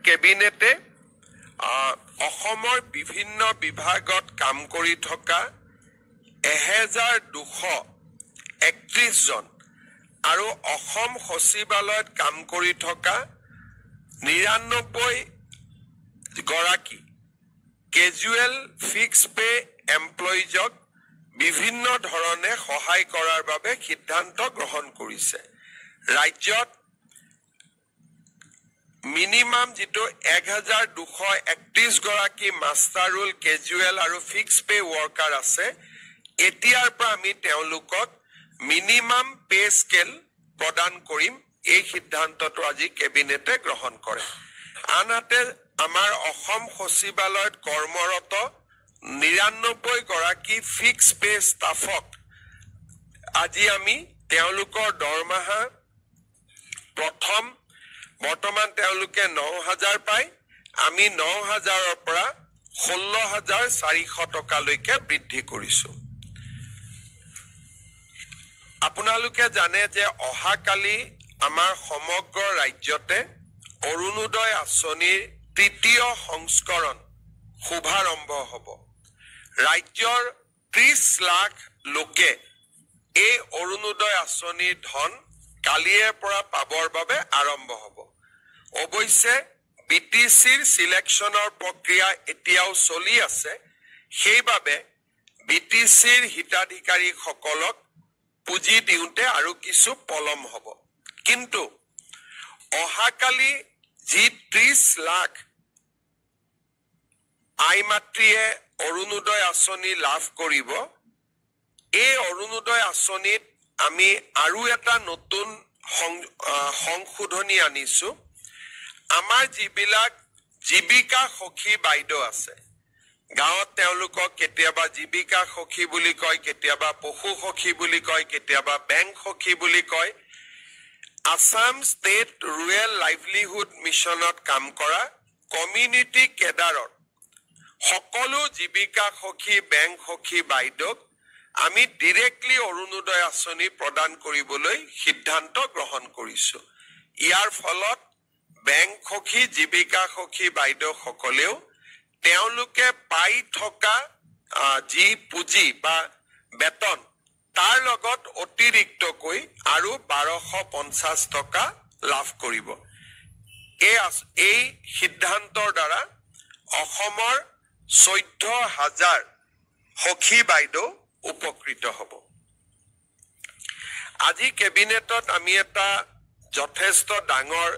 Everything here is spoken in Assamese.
কেবিনেটে অসমৰ বিভিন্ন বিভাগত কাম কৰি থকা 1231 জন আৰু অসম সচিবালয়ত কাম কৰি থকা 99 গৰাকী কেজুৱেল ফিক্স পে এমপ্লয়িজক বিভিন্ন ধৰণে সহায় কৰাৰ বাবে সিদ্ধান্ত গ্ৰহণ কৰিছে ৰাজ্যত মিনিমাম যেটো 1231 গৰাকী মাষ্টাৰ ৰোল কেজুৱেল আৰু ফিক্স পে ওয়াৰ্কাৰ আছে এতিয়াৰ পৰা আমি তেওঁলোকক মিনিমাম পে স্কেল প্ৰদান কৰিম এই সিদ্ধান্তটো আজি কেবিনেটে গ্ৰহণ কৰে আনহাতে আমাৰ অসম সচিবালয়ত কৰ্মৰত 99 গৰাকী ফিক্স পে ষ্টাফক আজি আমি তেওঁলোকৰ দৰমহা প্ৰথম বৰ্তমান তেওঁলোকে 9000 পায় আমি 9000ৰ পৰা 16400 টকালৈকে বৃদ্ধি কৰিছো আপোনালোকে জানে যে অহাকালি আমাৰ সমগ্ৰ ৰাজ্যতে অৰুণোদয় আঁচনিৰ তৃতীয় সংস্কৰণ শুভাৰম্ভ হ'ব ৰাজ্যৰ 30 লাখ লোকে এই অৰুণোদয় আঁচনিৰ ধন কালিৰ পৰা পাবৰ বাবে আৰম্ভ হ'ব অৱশ্যে বিটিচিৰ সিলেকশনৰ প্ৰক্ৰিয়া এতিয়াও চলি আছে সেইবাবে বিটিচিৰ হিতাধিকাৰী সকলক পুঁজি দিওঁতে আৰু কিছু পলম হ'ব কিন্তু অহাকালি যি 30 লাখ আইমাতৃয়ে অৰুণোদয় আঁচনি লাভ কৰিব এই অৰুণোদয় আঁচনিত আমি আৰু এটা নতুন সংশোধনী আনিছো আমাৰ যিবিলাক জীৱিকা সখী বাইদেউ আছে গাঁৱত তেওঁলোকক কেতিয়াবা জীৱিকা সখী বুলি কয় কেতিয়াবা পশু সখী বুলি কয় কেতিয়াবা বেংক সখী বুলি কয় আসাম ষ্টেট ৰুৰেল লাইভলিহুড মিছনত কাম কৰা কমিউনিটি কেডাৰৰ সকলো জীৱিকা সখী বেংক সখী বাইদেউক আমি ডাইৰেক্টলি অৰুণোদয় আঁচনি প্ৰদান কৰিবলৈ সিদ্ধান্ত গ্ৰহণ কৰিছো ইয়াৰ ফলত বেংক সখী জীৱিকা সখী বাইদেউ সকলেও তেওঁলোকে পাই থকা যি পুঁজি বা বেতন তাৰ লগত অতিৰিক্তকৈ আৰু 1250 টকা লাভ কৰিব এই সিদ্ধান্তৰ দ্বাৰা অসমৰ 14000 সখী বাইদেউ উপকৃত হ'ব আজি কেবিনেটত আমি এটা যথেষ্ট ডাঙৰ